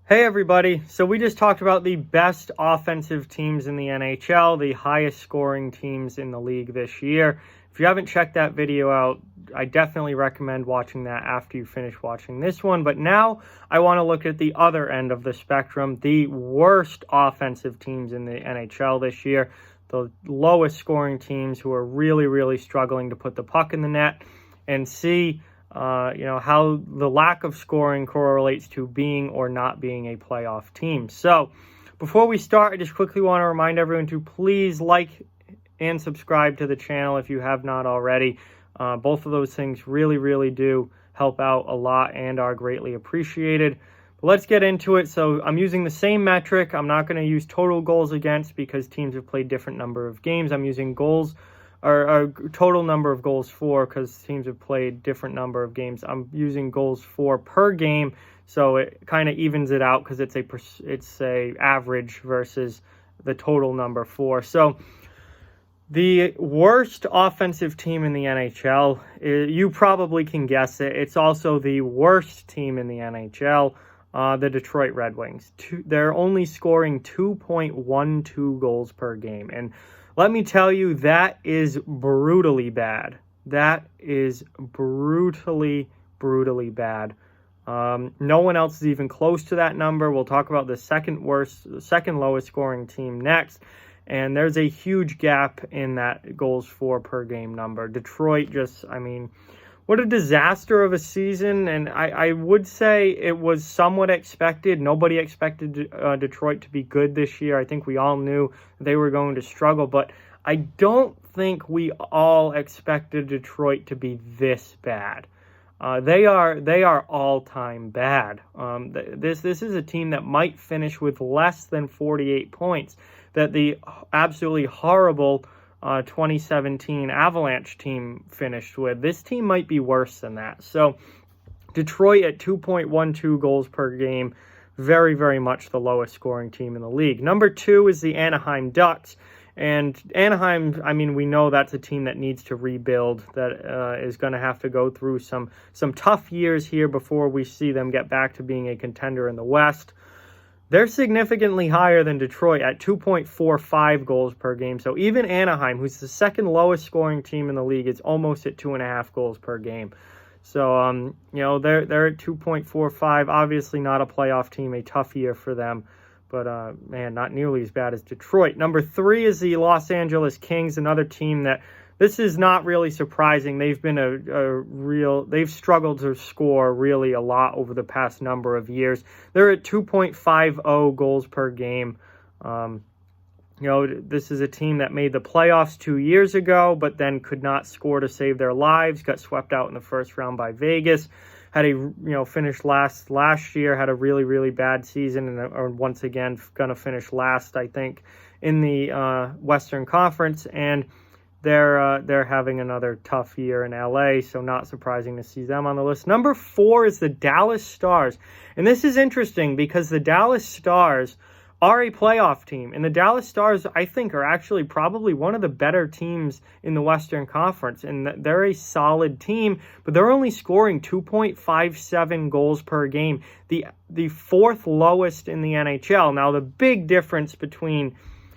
Hey everybody, so we just talked about the best offensive teams in the NHL, the highest scoring teams in the league this year. If you haven't checked that video out, I definitely recommend watching that after you finish watching this one. But now I want to look at the other end of the spectrum, the worst offensive teams in the NHL this year, the lowest scoring teams who are really struggling to put the puck in the net, and see how the lack of scoring correlates to being or not being a playoff team. So before we start, I just quickly want to remind everyone to please like and subscribe to the channel if you have not already. Both of those things really do help out a lot and are greatly appreciated. But let's get into it. So I'm using the same metric. I'm not going to use total goals against because teams have played different number of games. I'm using goals or total number of goals for because teams have played different number of games. I'm using goals for per game, so it kind of evens it out because it's a average versus the total number for. So the worst offensive team in the NHL, you probably can guess it. It's also the worst team in the NHL, the Detroit Red Wings. They're only scoring 2.12 goals per game, and let me tell you, that is brutally bad. That is brutally bad. No one else is even close to that number. We'll talk about the second lowest scoring team next. And there's a huge gap in that goals for per game number. Detroit what a disaster of a season. And I would say it was somewhat expected. Nobody expected Detroit to be good this year. I think we all knew they were going to struggle. But I don't think we all expected Detroit to be this bad. They are all-time bad. This is a team that might finish with less than 48 points that the absolutely horrible 2017 Avalanche team finished with. This team might be worse than that. So Detroit at 2.12 goals per game, very much the lowest scoring team in the league. Number 2 is the Anaheim Ducks. And Anaheim, we know that's a team that needs to rebuild, that is going to have to go through some tough years here before we see them get back to being a contender in the West. They're significantly higher than Detroit at 2.45 goals per game. So even Anaheim, who's the second lowest scoring team in the league, is almost at 2.5 goals per game. So, they're at 2.45. Obviously not a playoff team, a tough year for them. But, not nearly as bad as Detroit. Number 3 is the Los Angeles Kings, another team that this is not really surprising. They've been they've struggled to score really a lot over the past number of years. They're at 2.50 goals per game. This is a team that made the playoffs 2 years ago, but then could not score to save their lives, got swept out in the first round by Vegas. Had finished last year, had a really bad season, and are once again going to finish last, I think, in the Western Conference, and they're having another tough year in LA, so not surprising to see them on the list. Number 4 is the Dallas Stars, and this is interesting because the Dallas Stars are a playoff team, and the Dallas Stars, I think, are actually probably one of the better teams in the Western Conference, and they're a solid team, but they're only scoring 2.57 goals per game, the 4th lowest in the NHL. Now, the big difference between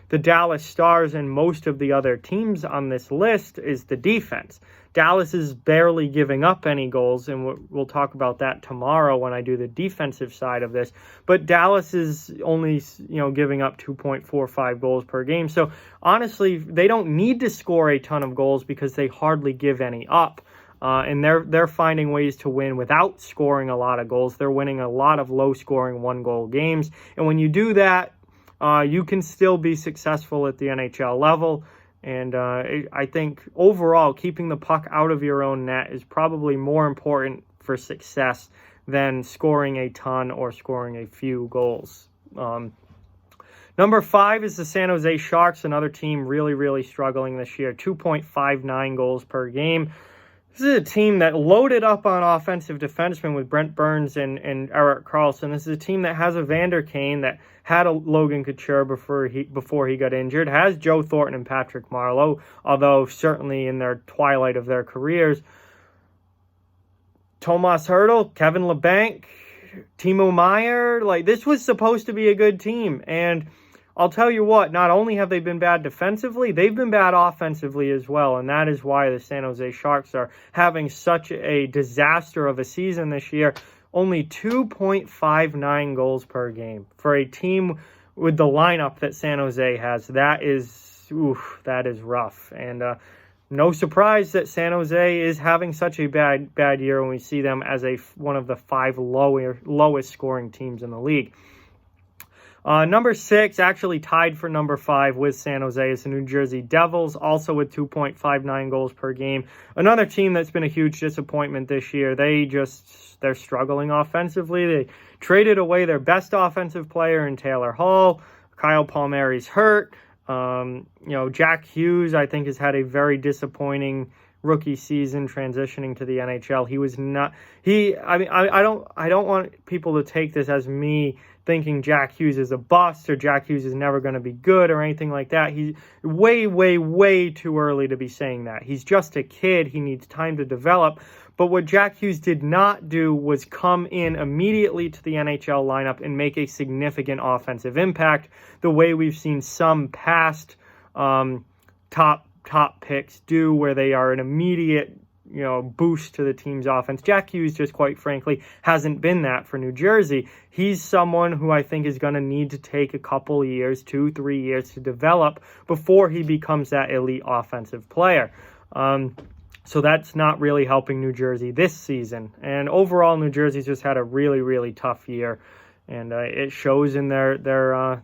the Dallas Stars and most of the other teams on this list is the defense. Dallas is barely giving up any goals, and we'll talk about that tomorrow when I do the defensive side of this. But Dallas is only, giving up 2.45 goals per game. So honestly, they don't need to score a ton of goals because they hardly give any up. And they're finding ways to win without scoring a lot of goals. They're winning a lot of low-scoring 1-goal games. And when you do that, you can still be successful at the NHL level. And I think overall, keeping the puck out of your own net is probably more important for success than scoring a ton or scoring a few goals. Number 5 is the San Jose Sharks, another team really struggling this year, 2.59 goals per game. This is a team that loaded up on offensive defensemen with Brent Burns and Erik Karlsson. This is a team that has a Vander Kane, that had a Logan Couture before he got injured, has Joe Thornton and Patrick Marleau, although certainly in their twilight of their careers. Tomas Hertl, Kevin Labanc, Timo Meier, like, this was supposed to be a good team. And I'll tell you what, not only have they been bad defensively, they've been bad offensively as well. And that is why the San Jose Sharks are having such a disaster of a season this year. Only 2.59 goals per game for a team with the lineup that San Jose has. That is rough. And no surprise that San Jose is having such a bad year when we see them as one of the 5 lowest scoring teams in the league. Number 6, actually tied for number 5 with San Jose, is the New Jersey Devils, also with 2.59 goals per game. Another team that's been a huge disappointment this year. They're struggling offensively. They traded away their best offensive player in Taylor Hall. Kyle Palmieri's hurt. Jack Hughes, I think, has had a very disappointing rookie season transitioning to the NHL. He was not. I don't want people to take this as me thinking Jack Hughes is a bust or Jack Hughes is never going to be good or anything like that. He's way too early to be saying that. He's just a kid. He needs time to develop. But what Jack Hughes did not do was come in immediately to the NHL lineup and make a significant offensive impact the way we've seen some past top picks do, where they are an immediate boost to the team's offense. Jack Hughes, just quite frankly, hasn't been that for New Jersey. He's someone who I think is going to need to take a couple years, 2-3 years to develop before he becomes that elite offensive player. So that's not really helping New Jersey this season. And overall, New Jersey's just had a really tough year. And it shows in their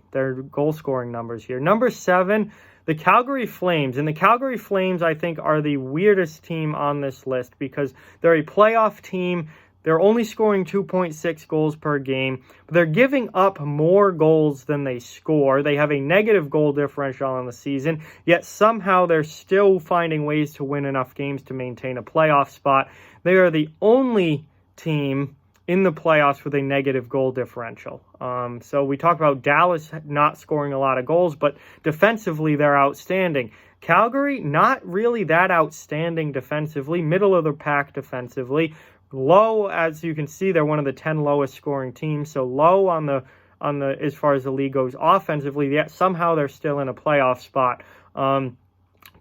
goal scoring numbers here. Number 7, the Calgary Flames. And the Calgary Flames, I think, are the weirdest team on this list because they're a playoff team. They're only scoring 2.6 goals per game, but they're giving up more goals than they score. They have a negative goal differential on the season, yet somehow they're still finding ways to win enough games to maintain a playoff spot. They are the only team in the playoffs with a negative goal differential. So we talk about Dallas not scoring a lot of goals, but defensively they're outstanding. Calgary, not really that outstanding defensively, middle of the pack defensively. Low, as you can see, they're one of the 10 lowest scoring teams, so low on the as far as the league goes offensively, yet somehow they're still in a playoff spot.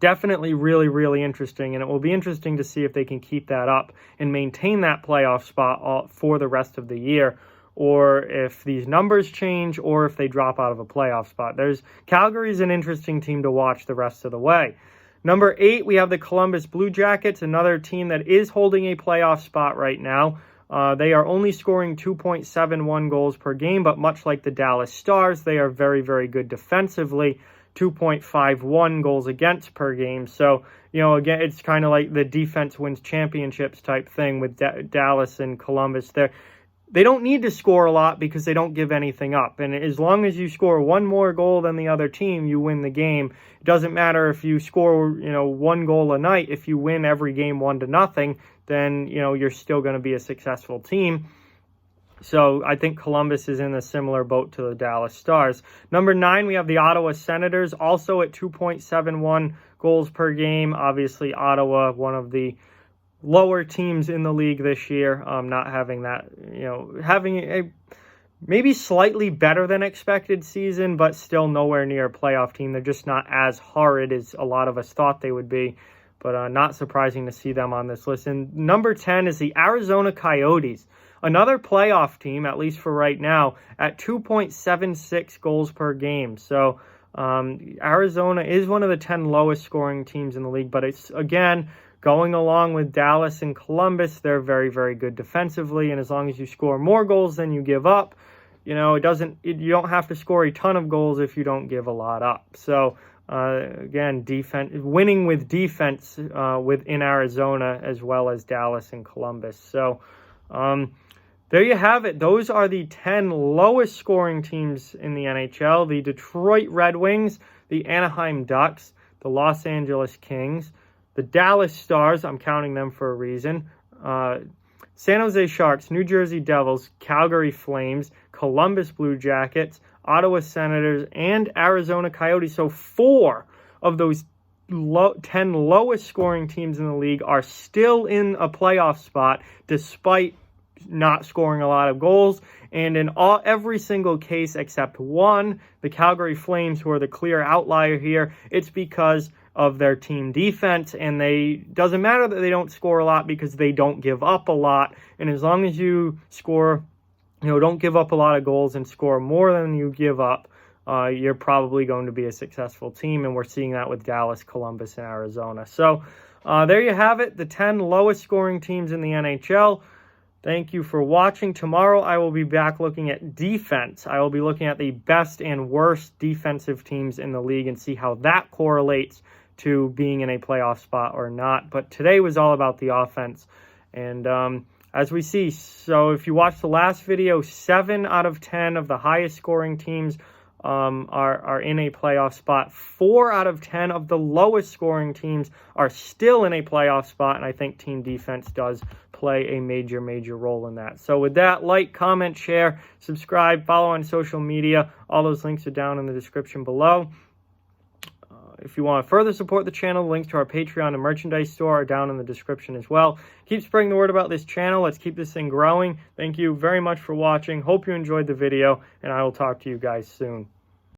Definitely really interesting, and it will be interesting to see if they can keep that up and maintain that playoff spot for the rest of the year, or if these numbers change, or if they drop out of a playoff spot. Calgary's an interesting team to watch the rest of the way. Number 8, we have the Columbus Blue Jackets, another team that is holding a playoff spot right now. They are only scoring 2.71 goals per game, but much like the Dallas Stars, they are very good defensively, 2.51 goals against per game. So, again, it's kind of like the defense wins championships type thing with Dallas and Columbus. They don't need to score a lot because they don't give anything up. And as long as you score one more goal than the other team, you win the game. It doesn't matter if you score, one goal a night. If you win every game 1-0, then, you're still going to be a successful team. So I think Columbus is in a similar boat to the Dallas Stars. Number 9, we have the Ottawa Senators, also at 2.71 goals per game. Obviously, Ottawa, one of the lower teams in the league this year, not having that, having a maybe slightly better than expected season, but still nowhere near a playoff team. They're just not as horrid as a lot of us thought they would be, but not surprising to see them on this list. And number 10 is the Arizona Coyotes, another playoff team, at least for right now, at 2.76 goals per game. So Arizona is one of the 10 lowest scoring teams in the league, but it's, again, going along with Dallas and Columbus, they're very good defensively, and as long as you score more goals than you give up, you don't have to score a ton of goals if you don't give a lot up. So again, winning with defense within Arizona as well as Dallas and Columbus. So there you have it. Those are the 10 lowest scoring teams in the NHL: the Detroit Red Wings, the Anaheim Ducks, the Los Angeles Kings, the Dallas Stars, I'm counting them for a reason, San Jose Sharks, New Jersey Devils, Calgary Flames, Columbus Blue Jackets, Ottawa Senators, and Arizona Coyotes. So 4 of those 10 lowest scoring teams in the league are still in a playoff spot despite not scoring a lot of goals. And in every single case except one, the Calgary Flames, who are the clear outlier here, it's because of their team defense, and doesn't matter that they don't score a lot because they don't give up a lot. And as long as you score, don't give up a lot of goals and score more than you give up, you're probably going to be a successful team, and we're seeing that with Dallas, Columbus, and Arizona. So there you have it, the 10 lowest scoring teams in the NHL. Thank you for watching. Tomorrow I will be back looking at defense. I will be looking at the best and worst defensive teams in the league and see how that correlates to being in a playoff spot or not. But today was all about the offense. And as we see, so if you watched the last video, 7 out of 10 of the highest scoring teams are in a playoff spot. 4 out of 10 of the lowest scoring teams are still in a playoff spot, and I think team defense does play a major role in that. So with that, like, comment, share, subscribe, follow on social media. All those links are down in the description below. If you want to further support the channel, the links to our Patreon and merchandise store are down in the description as well. Keep spreading the word about this channel. Let's keep this thing growing. Thank you very much for watching. Hope you enjoyed the video, and I will talk to you guys soon.